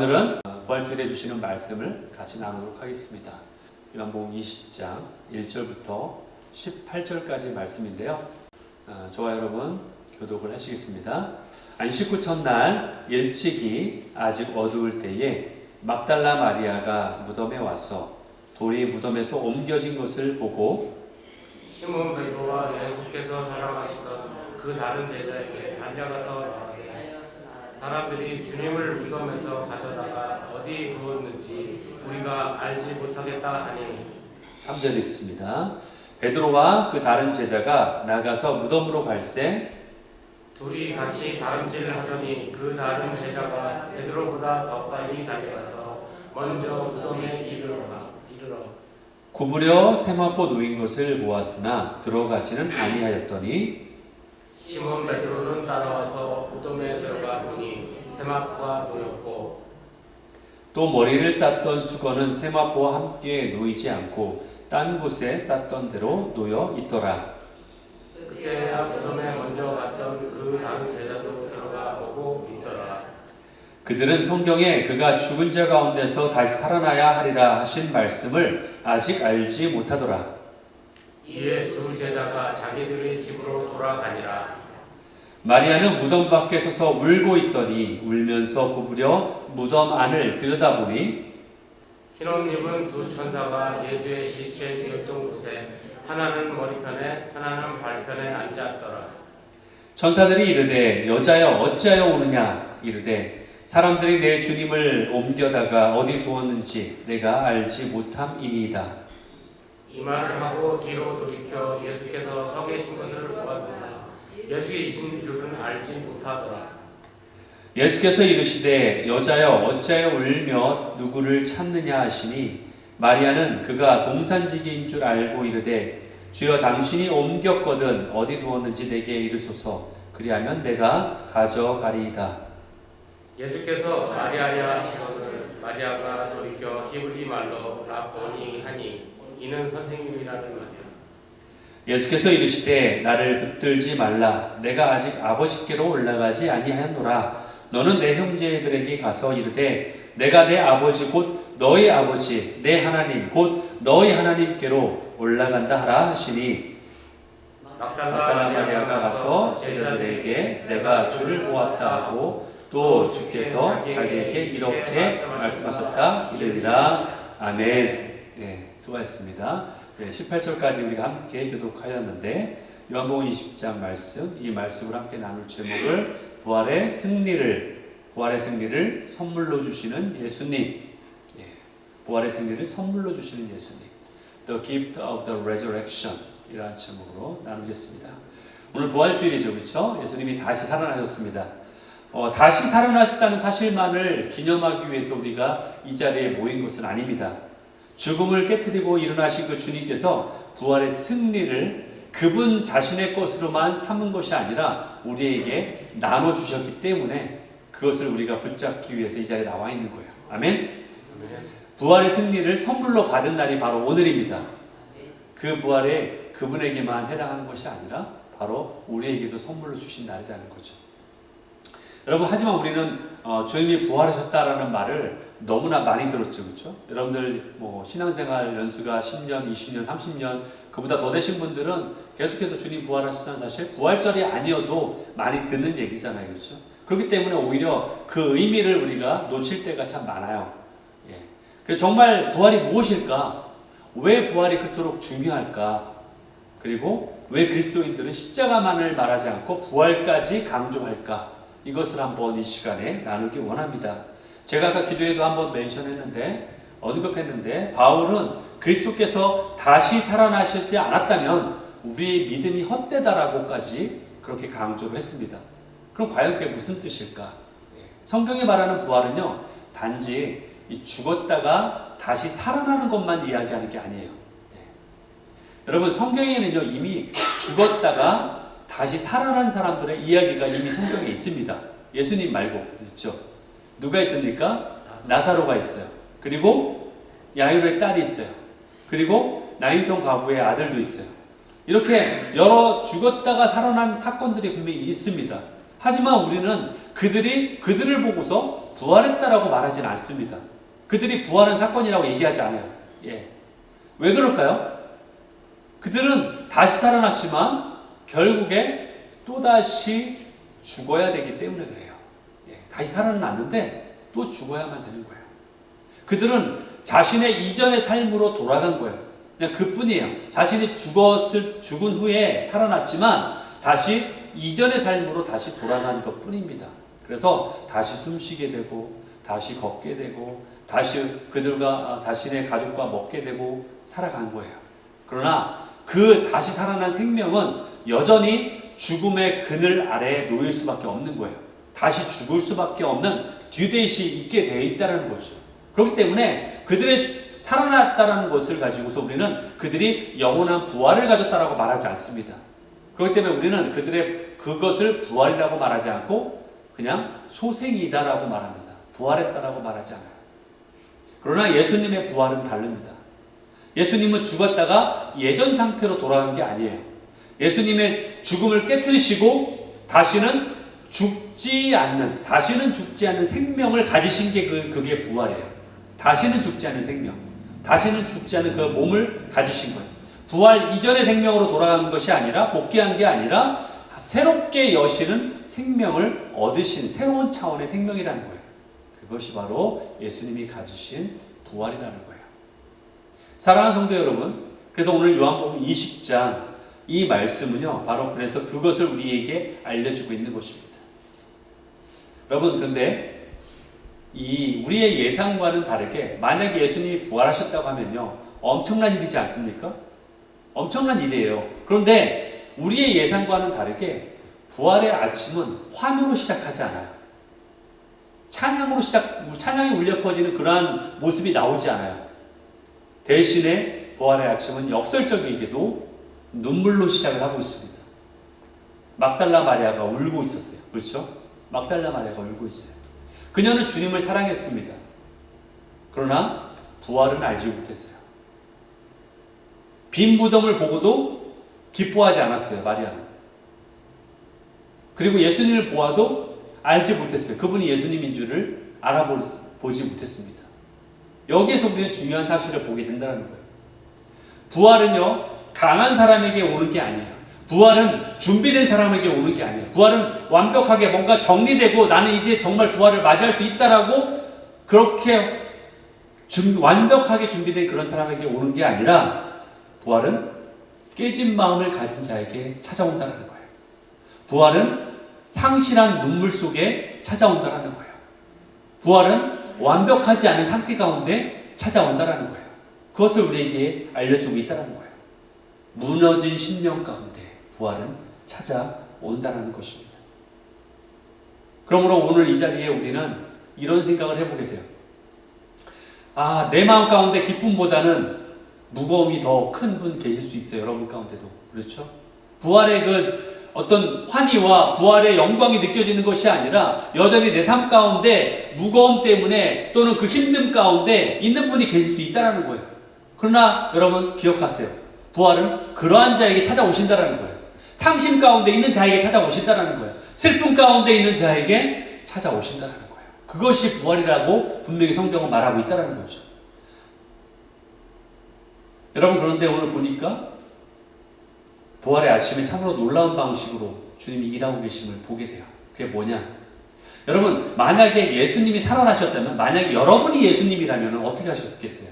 오늘은 부활주일에 주시는 말씀을 같이 나누도록 하겠습니다. 요한복음 20장 1절부터 18절까지 말씀인데요. 저와 여러분 교독을 하시겠습니다. 안식 후 첫날 일찍이 아직 어두울 때에 막달라 마리아가 무덤에 와서 돌이 무덤에서 옮겨진 것을 보고 시몬 베드로와 예수께서 사랑하시던 그 다른 제자에게 달려가서 말하되 사람들이 주님을 무덤에서 가져다가 어디 두었는지 우리가 알지 못하겠다 하니 3절 읽습니다. 베드로와 그 다른 제자가 나가서 무덤으로 갈새 둘이 같이 다름질을 하더니 그 다른 제자가 베드로보다 더 빨리 달려가서 먼저 무덤에 이르러 구부려 세마포 놓인 것을 보았으나 들어가지는 아니하였더니 시몬 베드로는 따라와서 무덤에 들어가 보니 세마포가 놓였고 또 머리를 쌌던 수건은 세마포와 함께 놓이지 않고 딴 곳에 쌌던 대로 놓여 있더라. 그때야 무덤에 먼저 갔던 그 다른 제자도 들어가 보고 있더라. 그들은 성경에 그가 죽은 자 가운데서 다시 살아나야 하리라 하신 말씀을 아직 알지 못하더라. 이에 두 제자가 자기들의 집으로 돌아가니라. 마리아는 무덤 밖에 서서 울고 있더니 울면서 구부려 무덤 안을 들여다보니 흰 옷 입은 두 천사가 예수의 시체 누웠던 곳에 하나는 머리편에 하나는 발편에 앉았더라. 천사들이 이르되 여자여 어찌하여 우느냐 이르되 사람들이 내 주님을 옮겨다가 어디 두었는지 내가 알지 못함이니이다. 이 말을 하고 뒤로 돌이켜 예수께서 서 계신 것을 보았으나 예수이신 줄은 알지 못하더라. 예수께서 이르시되 여자여 어찌하여 울며 누구를 찾느냐 하시니 마리아는 그가 동산지기인 줄 알고 이르되 주여 당신이 옮겼거든 어디 두었는지 내게 이르소서 그리하면 내가 가져가리이다. 예수께서 마리아야 하시거늘 마리아가 돌이켜 히브리 말로 라보니 하니 이는 선생님이라는 말이야. 예수께서 이르시되 나를 붙들지 말라 내가 아직 아버지께로 올라가지 아니하였노라. 너는 내 형제들에게 가서 이르되 내가 내 아버지 곧 너희 아버지 내 하나님 곧 너희 하나님께로 올라간다 하라 하시니 막달라 마리아가 가서 제자들에게 내가 주를 보았다 하고 또 주께서 자기에게 이렇게 말씀하셨다 이르리라. 아멘. 네, 수고하셨습니다. 네, 18절까지 우리가 함께 교독하였는데 요한복음 20장 말씀, 이 말씀을 함께 나눌 제목을 부활의 승리를 선물로 주시는 예수님. 예, 부활의 승리를 선물로 주시는 예수님. The gift of the resurrection 이라는 제목으로 나누겠습니다. 오늘 부활주일이죠, 그렇죠? 예수님이 다시 살아나셨습니다. 다시 살아나셨다는 사실만을 기념하기 위해서 우리가 이 자리에 모인 것은 아닙니다. 죽음을 깨뜨리고 일어나신 그 주님께서 부활의 승리를 그분 자신의 것으로만 삼은 것이 아니라 우리에게 나눠주셨기 때문에 그것을 우리가 붙잡기 위해서 이 자리에 나와 있는 거예요. 아멘? 부활의 승리를 선물로 받은 날이 바로 오늘입니다. 그 부활에 그분에게만 해당하는 것이 아니라 바로 우리에게도 선물로 주신 날이라는 거죠. 여러분, 하지만 우리는 주님이 부활하셨다라는 말을 너무나 많이 들었죠, 그렇죠? 여러분들 신앙생활 연수가 10년, 20년, 30년 그보다 더 되신 분들은 계속해서 주님 부활하셨다는 사실, 부활절이 아니어도 많이 듣는 얘기잖아요, 그렇죠? 그렇기 때문에 오히려 그 의미를 우리가 놓칠 때가 참 많아요. 예. 그래서 정말 부활이 무엇일까? 왜 부활이 그토록 중요할까? 그리고 왜 그리스도인들은 십자가만을 말하지 않고 부활까지 강조할까? 이것을 한번 이 시간에 나누기 원합니다. 제가 아까 기도에도 한번 언급했는데 바울은 그리스도께서 다시 살아나시지 않았다면 우리의 믿음이 헛되다라고까지 그렇게 강조를 했습니다. 그럼 과연 그게 무슨 뜻일까? 성경이 말하는 부활은요, 단지 죽었다가 다시 살아나는 것만 이야기하는 게 아니에요. 여러분, 성경에는요 이미 죽었다가 다시 살아난 사람들의 이야기가 이미 성경에 있습니다. 예수님 말고 있죠. 누가 있습니까? 나사로가 있어요. 그리고 야이로의 딸이 있어요. 그리고 나인성 과부의 아들도 있어요. 이렇게 여러 죽었다가 살아난 사건들이 분명히 있습니다. 하지만 우리는 그들을 보고서 부활했다라고 말하진 않습니다. 그들이 부활한 사건이라고 얘기하지 않아요. 예. 왜 그럴까요? 그들은 다시 살아났지만 결국에 또다시 죽어야 되기 때문에 그래요. 예. 다시 살아났는데 또 죽어야만 되는 거예요. 그들은 자신의 이전의 삶으로 돌아간 거예요. 그냥 그뿐이에요. 자신이 죽은 후에 살아났지만 다시 이전의 삶으로 다시 돌아간 것 뿐입니다. 그래서 다시 숨쉬게 되고 다시 걷게 되고 다시 그들과 자신의 가족과 먹게 되고 살아간 거예요. 그러나 그 다시 살아난 생명은 여전히 죽음의 그늘 아래에 놓일 수밖에 없는 거예요. 다시 죽을 수밖에 없는 듀데이시 있게 되어 있다는 거죠. 그렇기 때문에 그들의 살아났다는 것을 가지고서 우리는 그들이 영원한 부활을 가졌다라고 말하지 않습니다. 그렇기 때문에 우리는 그들의 그것을 부활이라고 말하지 않고 그냥 소생이다라고 말합니다. 부활했다라고 말하지 않아요. 그러나 예수님의 부활은 다릅니다. 예수님은 죽었다가 예전 상태로 돌아간 게 아니에요. 예수님의 죽음을 깨트리시고 다시는 죽지 않는 생명을 가지신 게 그게 부활이에요. 다시는 죽지 않는 생명, 다시는 죽지 않는 그 몸을 가지신 거예요. 부활 이전의 생명으로 돌아간 것이 아니라 복귀한 게 아니라 새롭게 여시는 생명을 얻으신 새로운 차원의 생명이라는 거예요. 그것이 바로 예수님이 가지신 부활이라는 거예요. 사랑하는 성도 여러분, 그래서 오늘 요한복음 20장 이 말씀은요, 바로 그래서 그것을 우리에게 알려주고 있는 것입니다. 여러분, 그런데 우리의 예상과는 다르게 만약에 예수님이 부활하셨다고 하면요, 엄청난 일이지 않습니까? 엄청난 일이에요. 그런데 우리의 예상과는 다르게 부활의 아침은 환호로 시작하지 않아요. 찬양이 울려 퍼지는 그러한 모습이 나오지 않아요. 대신에 부활의 아침은 역설적이게도 눈물로 시작을 하고 있습니다. 막달라 마리아가 울고 있었어요. 그렇죠? 막달라 마리아가 울고 있어요. 그녀는 주님을 사랑했습니다. 그러나 부활은 알지 못했어요. 빈 무덤을 보고도 기뻐하지 않았어요, 마리아는. 그리고 예수님을 보아도 알지 못했어요. 그분이 예수님인 줄을 알아보지 못했습니다. 여기에서 우리는 중요한 사실을 보게 된다는 거예요. 부활은요, 강한 사람에게 오는 게 아니에요. 부활은 준비된 사람에게 오는 게 아니에요. 부활은 완벽하게 뭔가 정리되고 나는 이제 정말 부활을 맞이할 수 있다라고 그렇게 완벽하게 준비된 그런 사람에게 오는 게 아니라 부활은 깨진 마음을 가진 자에게 찾아온다는 거예요. 부활은 상실한 눈물 속에 찾아온다는 거예요. 부활은 완벽하지 않은 상태 가운데 찾아온다는 거예요. 그것을 우리에게 알려주고 있다는 거예요. 무너진 심령 가운데 부활은 찾아온다는 것입니다. 그러므로 오늘 이 자리에 우리는 이런 생각을 해보게 돼요. 내 마음 가운데 기쁨보다는 무거움이 더 큰 분 계실 수 있어요. 여러분 가운데도. 그렇죠? 부활의 그 어떤 환희와 부활의 영광이 느껴지는 것이 아니라 여전히 내 삶 가운데 무거움 때문에 또는 그 힘듦 가운데 있는 분이 계실 수 있다는 거예요. 그러나 여러분 기억하세요. 부활은 그러한 자에게 찾아오신다는 거예요. 상심 가운데 있는 자에게 찾아오신다는 거예요. 슬픔 가운데 있는 자에게 찾아오신다는 거예요. 그것이 부활이라고 분명히 성경은 말하고 있다는 거죠. 여러분, 그런데 오늘 보니까 부활의 아침에 참으로 놀라운 방식으로 주님이 일하고 계심을 보게 돼요. 그게 뭐냐? 여러분, 만약에 예수님이 살아나셨다면, 만약에 여러분이 예수님이라면 어떻게 하셨겠어요?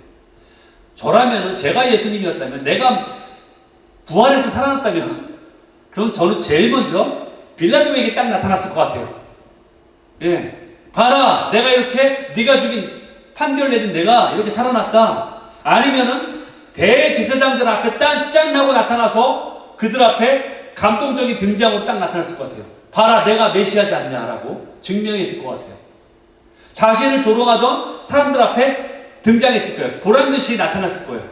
저라면, 제가 예수님이었다면, 내가 부활해서 살아났다면, 그럼 저는 제일 먼저 빌라도에게 딱 나타났을 것 같아요. 예, 봐라, 내가 이렇게 네가 죽인 판결 내린 내가 이렇게 살아났다. 아니면은 대제사장들 앞에 딴짠하고 나타나서 그들 앞에 감동적인 등장으로 딱 나타났을 것 같아요. 봐라, 내가 메시아지 않냐라고 증명했을 것 같아요. 자신을 조롱하던 사람들 앞에 등장했을 거예요. 보란듯이 나타났을 거예요.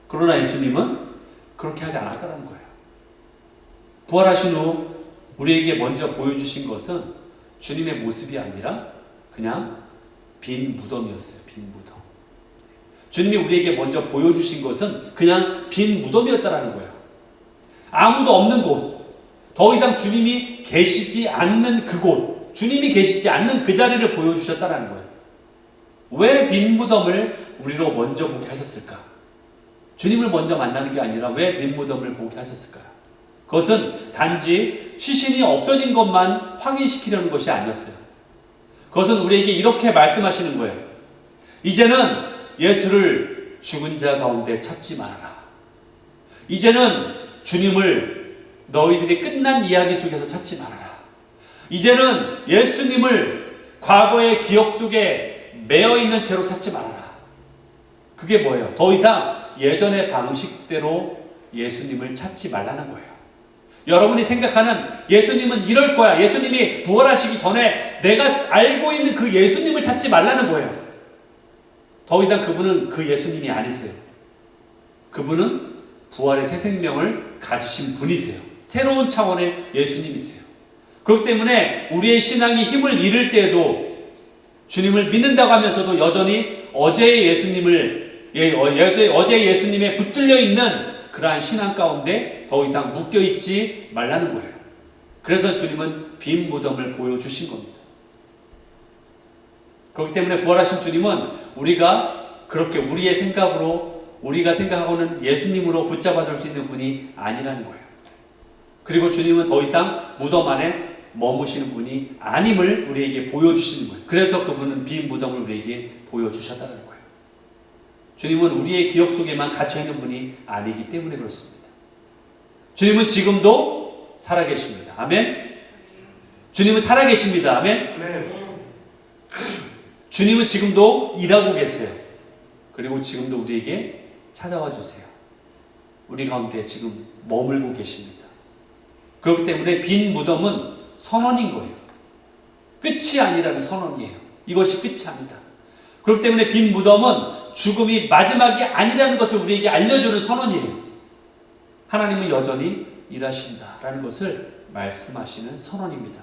그러나 예수님은 그렇게 하지 않았다는 거예요. 부활하신 후 우리에게 먼저 보여주신 것은 주님의 모습이 아니라 그냥 빈 무덤이었어요. 빈 무덤. 주님이 우리에게 먼저 보여주신 것은 그냥 빈 무덤이었다는 거예요. 아무도 없는 곳, 더 이상 주님이 계시지 않는 그곳, 주님이 계시지 않는 그 자리를 보여주셨다는 거예요. 왜 빈 무덤을 우리로 먼저 보게 하셨을까? 주님을 먼저 만나는 게 아니라 왜 빈 무덤을 보게 하셨을까요? 그것은 단지 시신이 없어진 것만 확인시키려는 것이 아니었어요. 그것은 우리에게 이렇게 말씀하시는 거예요. 이제는 예수를 죽은 자 가운데 찾지 말아라. 이제는 주님을 너희들이 끝난 이야기 속에서 찾지 말아라. 이제는 예수님을 과거의 기억 속에 매여 있는 채로 찾지 말아라. 그게 뭐예요? 더 이상 예전의 방식대로 예수님을 찾지 말라는 거예요. 여러분이 생각하는 예수님은 이럴 거야. 예수님이 부활하시기 전에 내가 알고 있는 그 예수님을 찾지 말라는 거예요. 더 이상 그분은 그 예수님이 아니세요. 그분은 부활의 새 생명을 가지신 분이세요. 새로운 차원의 예수님이세요. 그렇기 때문에 우리의 신앙이 힘을 잃을 때에도 주님을 믿는다고 하면서도 여전히 어제의 예수님에 붙들려 있는 그러한 신앙 가운데 더 이상 묶여 있지 말라는 거예요. 그래서 주님은 빈 무덤을 보여주신 겁니다. 그렇기 때문에 부활하신 주님은 우리가 그렇게 우리의 생각으로 우리가 생각하고는 예수님으로 붙잡아줄 수 있는 분이 아니라는 거예요. 그리고 주님은 더 이상 무덤 안에 머무시는 분이 아님을 우리에게 보여주시는 거예요. 그래서 그분은 빈 무덤을 우리에게 보여주셨다는 거예요. 주님은 우리의 기억 속에만 갇혀있는 분이 아니기 때문에 그렇습니다. 주님은 지금도 살아계십니다. 아멘. 주님은 살아계십니다. 아멘. 주님은 지금도 일하고 계세요. 그리고 지금도 우리에게 찾아와 주세요. 우리 가운데 지금 머물고 계십니다. 그렇기 때문에 빈 무덤은 선언인 거예요. 끝이 아니라는 선언이에요. 이것이 끝이 아니다. 그렇기 때문에 빈 무덤은 죽음이 마지막이 아니라는 것을 우리에게 알려주는 선언이에요. 하나님은 여전히 일하신다라는 것을 말씀하시는 선언입니다.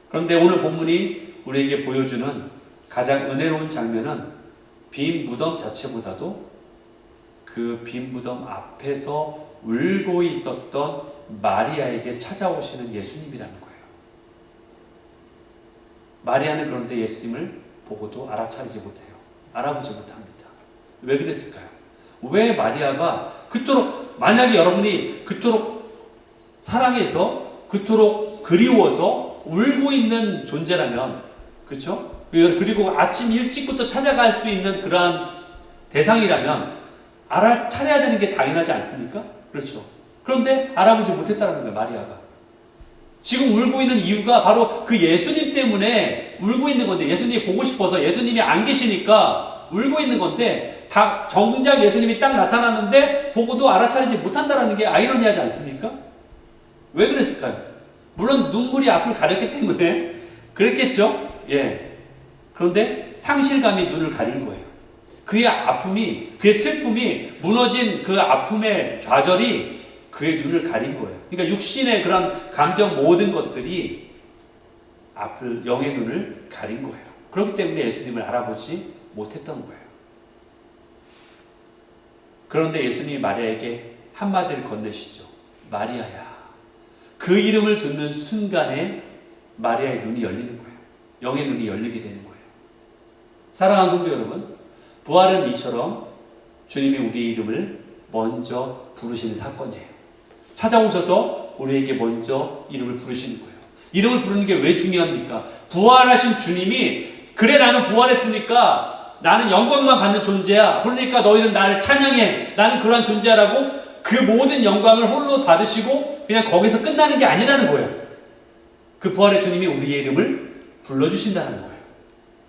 그런데 오늘 본문이 우리에게 보여주는 가장 은혜로운 장면은 빈 무덤 자체보다도 그 빈 무덤 앞에서 울고 있었던 마리아에게 찾아오시는 예수님이라는 거예요. 마리아는 그런데 예수님을 보고도 알아차리지 못해요. 알아보지 못합니다. 왜 그랬을까요? 왜 마리아가 그토록, 만약에 여러분이 그토록 사랑해서 그토록 그리워서 울고 있는 존재라면, 그렇죠? 그리고 아침 일찍부터 찾아갈 수 있는 그러한 대상이라면 알아차려야 되는 게 당연하지 않습니까? 그렇죠. 그런데 알아보지 못했다는 거예요, 마리아가. 지금 울고 있는 이유가 바로 그 예수님 때문에 울고 있는 건데, 예수님이 보고 싶어서 예수님이 안 계시니까 울고 있는 건데, 정작 예수님이 딱 나타나는데 보고도 알아차리지 못한다는 게 아이러니하지 않습니까? 왜 그랬을까요? 물론 눈물이 앞을 가렸기 때문에 그랬겠죠? 예. 그런데 상실감이 눈을 가린 거예요. 그의 아픔이, 그의 슬픔이, 무너진 그 아픔의 좌절이 그의 눈을 가린 거예요. 그러니까 육신의 그런 감정 모든 것들이 영의 눈을 가린 거예요. 그렇기 때문에 예수님을 알아보지 못했던 거예요. 그런데 예수님이 마리아에게 한마디를 건네시죠. 마리아야. 그 이름을 듣는 순간에 마리아의 눈이 열리는 거예요. 영의 눈이 열리게 되는 거예요. 사랑하는 성도 여러분, 부활은 이처럼 주님이 우리의 이름을 먼저 부르시는 사건이에요. 찾아오셔서 우리에게 먼저 이름을 부르시는 거예요. 이름을 부르는 게 왜 중요합니까? 부활하신 주님이, 그래 나는 부활했으니까 나는 영광만 받는 존재야. 그러니까 너희는 나를 찬양해. 나는 그러한 존재라고 그 모든 영광을 홀로 받으시고 그냥 거기서 끝나는 게 아니라는 거예요. 그 부활의 주님이 우리의 이름을 불러주신다는 거예요.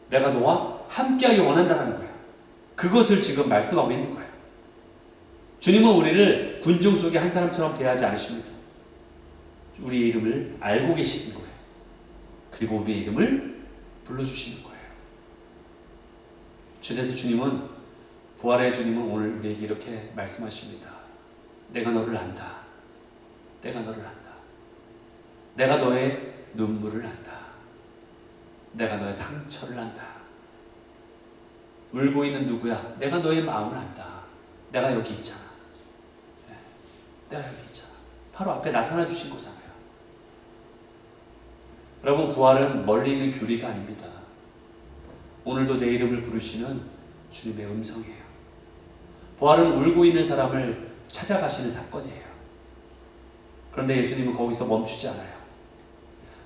내가 너와 함께하기 원한다는 거예요. 그것을 지금 말씀하고 있는 거예요. 주님은 우리를 군중 속의 한 사람처럼 대하지 않으십니다. 우리의 이름을 알고 계시는 거예요. 그리고 우리의 이름을 불러주시는 거예요. 그래서 주님은, 부활의 주님은 오늘 우리에게 이렇게 말씀하십니다. 내가 너를 안다. 내가 너를 안다. 내가 너의 눈물을 안다. 내가 너의 상처를 안다. 울고 있는 누구야? 내가 너의 마음을 안다. 내가 여기 있잖아. 내가 여기 있잖아. 바로 앞에 나타나 주신 거잖아요. 여러분, 부활은 멀리 있는 교리가 아닙니다. 오늘도 내 이름을 부르시는 주님의 음성이에요. 부활은 울고 있는 사람을 찾아가시는 사건이에요. 그런데 예수님은 거기서 멈추지 않아요.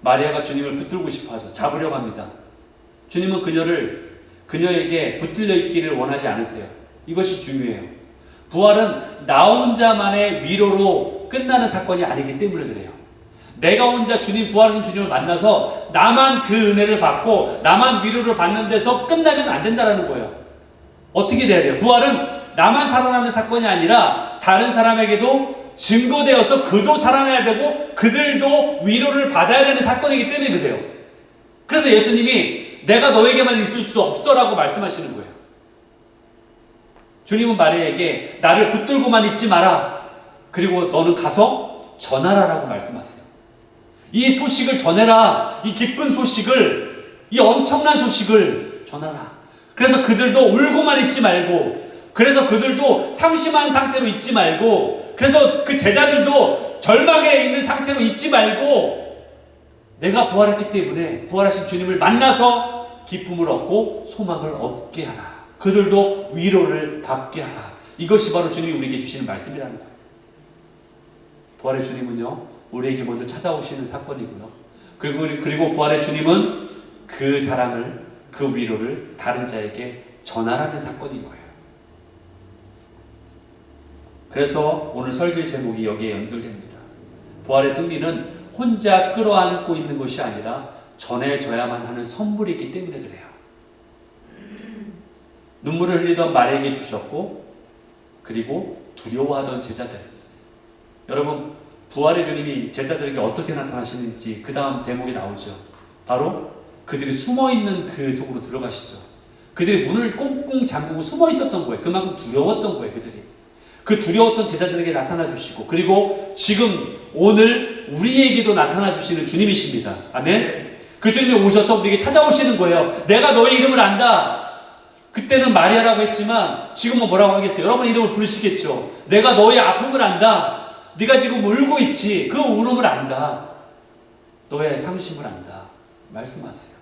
마리아가 주님을 붙들고 싶어하죠. 잡으려고 합니다. 주님은 그녀에게 붙들려 있기를 원하지 않으세요. 이것이 중요해요. 부활은 나 혼자만의 위로로 끝나는 사건이 아니기 때문에 그래요. 내가 혼자 부활하신 주님을 만나서 나만 그 은혜를 받고 나만 위로를 받는 데서 끝나면 안 된다는 거예요. 어떻게 돼야 돼요? 부활은 나만 살아나는 사건이 아니라 다른 사람에게도 증거되어서 그도 살아나야 되고 그들도 위로를 받아야 되는 사건이기 때문에 그래요. 그래서 예수님이 내가 너에게만 있을 수 없어라고 말씀하시는 거예요. 주님은 마리아에게 나를 붙들고만 있지 마라. 그리고 너는 가서 전하라라고 말씀하세요. 이 소식을 전해라. 이 기쁜 소식을, 이 엄청난 소식을 전하라. 그래서 그들도 울고만 있지 말고, 그래서 그들도 상심한 상태로 있지 말고, 그래서 그 제자들도 절망에 있는 상태로 있지 말고, 내가 부활했기 때문에 부활하신 주님을 만나서 기쁨을 얻고 소망을 얻게 하라. 그들도 위로를 받게 하라. 이것이 바로 주님이 우리에게 주시는 말씀이라는 거예요. 부활의 주님은요, 우리에게 먼저 찾아오시는 사건이고요. 그리고 부활의 주님은 그 사랑을, 그 위로를 다른 자에게 전하라는 사건인 거예요. 그래서 오늘 설교의 제목이 여기에 연결됩니다. 부활의 승리는 혼자 끌어안고 있는 것이 아니라 전해져야만 하는 선물이기 때문에 그래요. 눈물을 흘리던 마리아에게 주셨고, 그리고 두려워하던 제자들. 여러분, 부활의 주님이 제자들에게 어떻게 나타나시는지 그 다음 대목에 나오죠. 바로 그들이 숨어있는 그 속으로 들어가시죠. 그들이 문을 꽁꽁 잠그고 숨어 있었던 거예요. 그만큼 두려웠던 거예요, 그들이. 그 두려웠던 제자들에게 나타나 주시고, 그리고 지금 오늘 우리에게도 나타나 주시는 주님이십니다. 아멘. 그 주님이 오셔서 우리에게 찾아오시는 거예요. 내가 너의 이름을 안다. 그때는 마리아라고 했지만 지금은 뭐라고 하겠어요? 여러분 이름을 부르시겠죠. 내가 너의 아픔을 안다. 네가 지금 울고 있지. 그 울음을 안다. 너의 상심을 안다. 말씀하세요.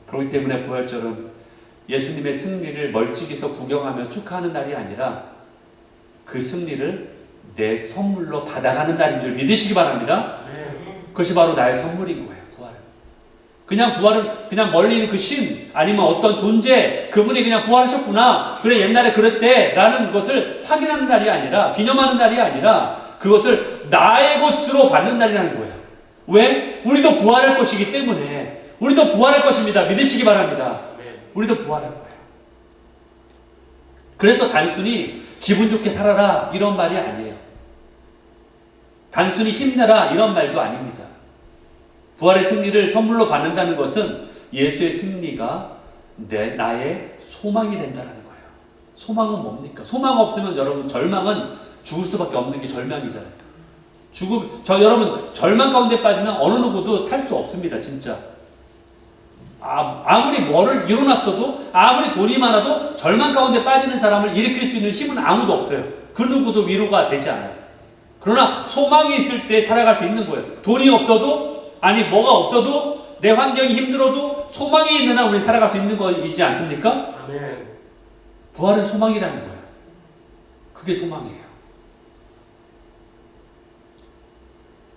그렇기 때문에 부활절은 예수님의 승리를 멀찍이서 구경하며 축하하는 날이 아니라 그 승리를 내 선물로 받아가는 날인 줄 믿으시기 바랍니다. 그것이 바로 나의 선물인 거예요. 부활은 그냥 멀리 있는 그 신, 아니면 어떤 존재, 그분이 그냥 부활하셨구나, 그래 옛날에 그랬대 라는 것을 확인하는 날이 아니라, 기념하는 날이 아니라 그것을 나의 것으로 받는 날이라는 거예요. 왜? 우리도 부활할 것이기 때문에. 우리도 부활할 것입니다. 믿으시기 바랍니다. 우리도 부활할 거예요. 그래서 단순히 기분 좋게 살아라 이런 말이 아니에요. 단순히 힘내라 이런 말도 아닙니다. 부활의 승리를 선물로 받는다는 것은 예수의 승리가 나의 소망이 된다는 거예요. 소망은 뭡니까? 소망 없으면 여러분, 절망은 죽을 수밖에 없는 게 절망이잖아요. 여러분, 절망 가운데 빠지면 어느 누구도 살 수 없습니다. 진짜. 아무리 뭐를 이뤄놨어도, 아무리 돈이 많아도 절망 가운데 빠지는 사람을 일으킬 수 있는 힘은 아무도 없어요. 그 누구도 위로가 되지 않아요. 그러나 소망이 있을 때 살아갈 수 있는 거예요. 돈이 없어도, 아니 뭐가 없어도, 내 환경이 힘들어도 소망이 있는 한 우리 살아갈 수 있는 거이지 않습니까? 아멘. 부활은 소망이라는 거예요. 그게 소망이에요.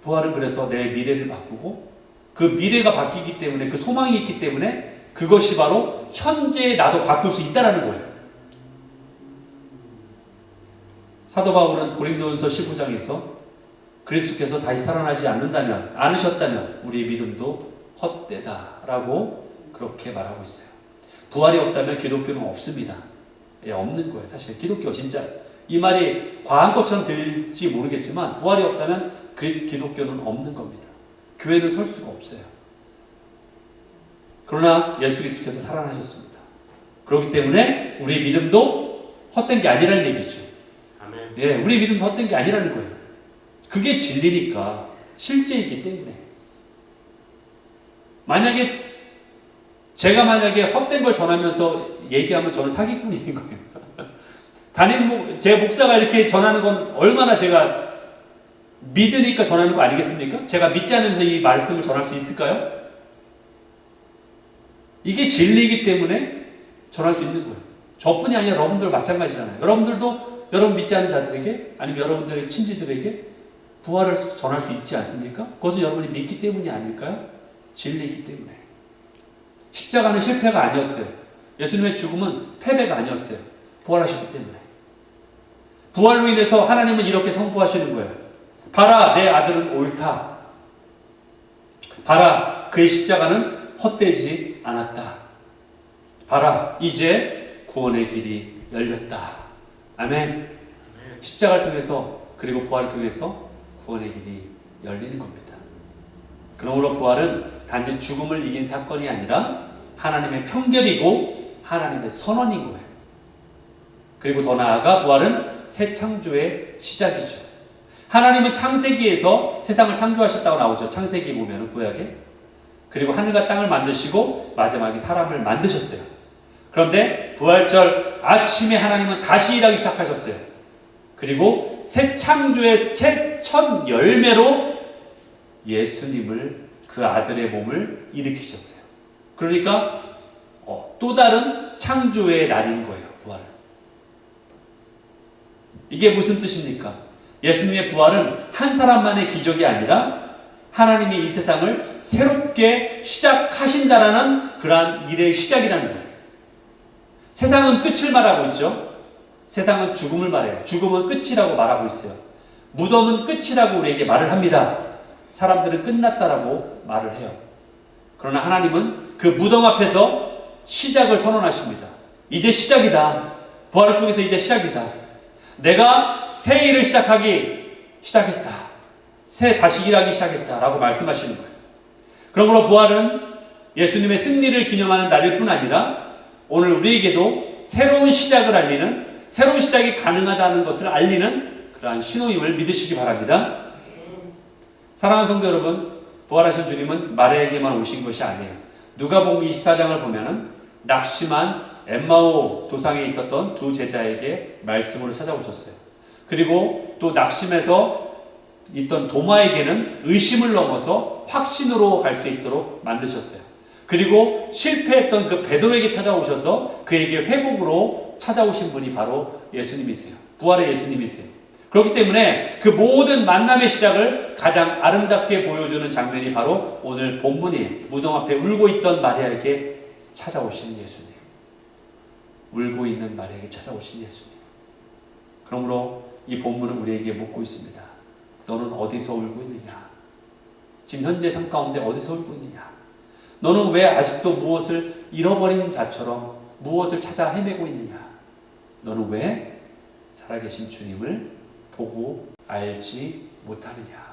부활은 그래서 내 미래를 바꾸고, 그 미래가 바뀌기 때문에, 그 소망이 있기 때문에 그것이 바로 현재의 나도 바꿀 수 있다는 거예요. 사도 바울은 고린도전서 15장에서 그리스도께서 다시 살아나지 않으셨다면 우리의 믿음도 헛되다라고 그렇게 말하고 있어요. 부활이 없다면 기독교는 없습니다. 없는 거예요. 사실 기독교 진짜 이 말이 과한 것처럼 들릴지 모르겠지만 부활이 없다면 기독교는 없는 겁니다. 교회는 설 수가 없어요. 그러나 예수 그리스도께서 살아나셨습니다. 그렇기 때문에 우리의 믿음도 헛된 게 아니라는 얘기죠. 아멘. 예, 우리의 믿음도 헛된 게 아니라는 거예요. 그게 진리니까, 실제이기 때문에. 제가 만약에 헛된 걸 전하면서 얘기하면 저는 사기꾼인 거예요. 제 목사가 이렇게 전하는 건 얼마나 제가 믿으니까 전하는 거 아니겠습니까? 제가 믿지 않으면서 이 말씀을 전할 수 있을까요? 이게 진리이기 때문에 전할 수 있는 거예요. 저뿐이 아니라 여러분들 마찬가지잖아요. 여러분들도 여러분 믿지 않는 자들에게 아니면 여러분들의 친지들에게 부활을 전할 수 있지 않습니까? 그것은 여러분이 믿기 때문이 아닐까요? 진리이기 때문에. 십자가는 실패가 아니었어요. 예수님의 죽음은 패배가 아니었어요. 부활하셨기 때문에. 부활로 인해서 하나님은 이렇게 선포하시는 거예요. 봐라, 내 아들은 옳다. 봐라, 그의 십자가는 헛되지 않았다. 봐라, 이제 구원의 길이 열렸다. 아멘. 십자가를 통해서 그리고 부활을 통해서 구원의 길이 열리는 겁니다. 그러므로 부활은 단지 죽음을 이긴 사건이 아니라 하나님의 편결이고 하나님의 선언인 거예요. 그리고 더 나아가 부활은 새 창조의 시작이죠. 하나님은 창세기에서 세상을 창조하셨다고 나오죠. 창세기 보면 구약에. 그리고 하늘과 땅을 만드시고 마지막에 사람을 만드셨어요. 그런데 부활절 아침에 하나님은 다시 일하기 시작하셨어요. 그리고 새 창조의 새 첫 열매로 예수님을 그 아들의 몸을 일으키셨어요. 그러니까 또 다른 창조의 날인 거예요. 부활은. 이게 무슨 뜻입니까? 예수님의 부활은 한 사람만의 기적이 아니라 하나님이 이 세상을 새롭게 시작하신다라는 그러한 일의 시작이라는 거예요. 세상은 끝을 말하고 있죠. 세상은 죽음을 말해요. 죽음은 끝이라고 말하고 있어요. 무덤은 끝이라고 우리에게 말을 합니다. 사람들은 끝났다라고 말을 해요. 그러나 하나님은 그 무덤 앞에서 시작을 선언하십니다. 이제 시작이다. 부활을 통해서 이제 시작이다. 내가 새 일을 시작했다. 다시 일하기 시작했다. 라고 말씀하시는 거예요. 그러므로 부활은 예수님의 승리를 기념하는 날일 뿐 아니라 오늘 우리에게도 새로운 시작을 알리는, 새로운 시작이 가능하다는 것을 알리는 그러한 신호임을 믿으시기 바랍니다. 사랑하는 성도 여러분, 부활하신 주님은 마리아에게만 오신 것이 아니에요. 누가복음 24장을 보면은 낙심한 엠마오 도상에 있었던 두 제자에게 말씀으로 찾아오셨어요. 그리고 또 낙심해서 있던 도마에게는 의심을 넘어서 확신으로 갈 수 있도록 만드셨어요. 그리고 실패했던 그 베드로에게 찾아오셔서 그에게 회복으로 찾아오신 분이 바로 예수님이세요. 부활의 예수님이세요. 그렇기 때문에 그 모든 만남의 시작을 가장 아름답게 보여주는 장면이 바로 오늘 본문이에요. 무덤 앞에 울고 있던 마리아에게 찾아오신 예수님. 울고 있는 마리아에게 찾아오신 예수님. 그러므로 이 본문은 우리에게 묻고 있습니다. 너는 어디서 울고 있느냐? 지금 현재 삶 가운데 어디서 울고 있느냐? 너는 왜 아직도 무엇을 잃어버린 자처럼 무엇을 찾아 헤매고 있느냐? 너는 왜 살아계신 주님을 보고 알지 못하느냐?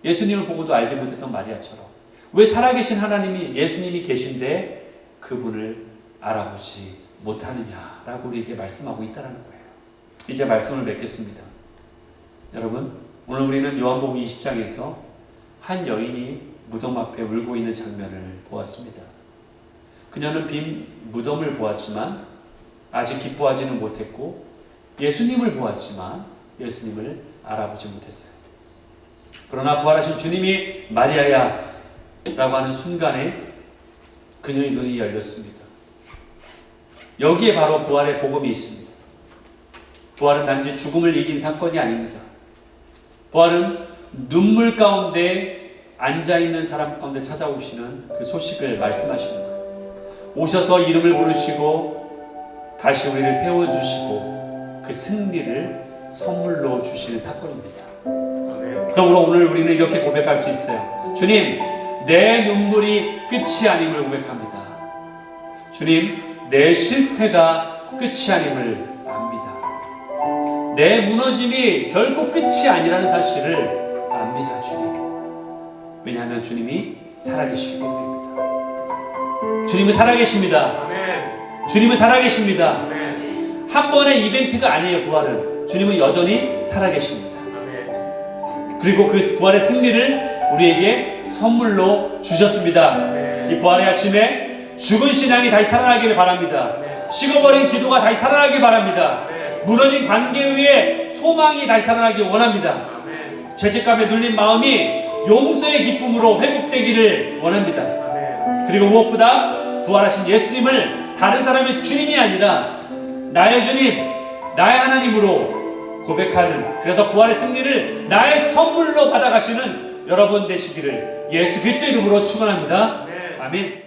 예수님을 보고도 알지 못했던 마리아처럼 왜 살아계신 하나님이 예수님이 계신데 그분을 알아보지 못하느냐라고 우리에게 말씀하고 있다는 거예요. 이제 말씀을 맺겠습니다. 여러분, 오늘 우리는 요한복음 20장에서 한 여인이 무덤 앞에 울고 있는 장면을 보았습니다. 그녀는 빈 무덤을 보았지만 아직 기뻐하지는 못했고 예수님을 보았지만 예수님을 알아보지 못했어요. 그러나 부활하신 주님이 마리아야 라고 하는 순간에 그녀의 눈이 열렸습니다. 여기에 바로 부활의 복음이 있습니다. 부활은 단지 죽음을 이긴 사건이 아닙니다. 부활은 눈물 가운데 앉아있는 사람 가운데 찾아오시는 그 소식을 말씀하시는 거예요. 오셔서 이름을 부르시고 다시 우리를 세워주시고 그 승리를 선물로 주시는 사건입니다. 그러므로 오늘 우리는 이렇게 고백할 수 있어요. 주님, 내 눈물이 끝이 아님을 고백합니다. 주님, 내 실패가 끝이 아님을 압니다. 내 무너짐이 결코 끝이 아니라는 사실을 압니다. 주님. 왜냐하면 주님이 살아계시기 때문입니다. 주님은 살아계십니다. 아멘. 주님은 살아계십니다. 아멘. 한 번의 이벤트가 아니에요. 부활은. 주님은 여전히 살아계십니다. 아멘. 그리고 그 부활의 승리를 우리에게 선물로 주셨습니다. 아멘. 이 부활의 아침에 죽은 신앙이 다시 살아나기를 바랍니다. 아멘. 식어버린 기도가 다시 살아나기 바랍니다. 아멘. 무너진 관계 위에 소망이 다시 살아나기 원합니다. 아멘. 죄책감에 눌린 마음이 용서의 기쁨으로 회복되기를 원합니다. 아멘. 그리고 무엇보다 부활하신 예수님을 다른 사람의 주님이 아니라 나의 주님, 나의 하나님으로 고백하는, 그래서 부활의 승리를 나의 선물로 받아가시는 여러분 되시기를 예수 그리스도 이름으로 축원합니다. 아멘. 아멘.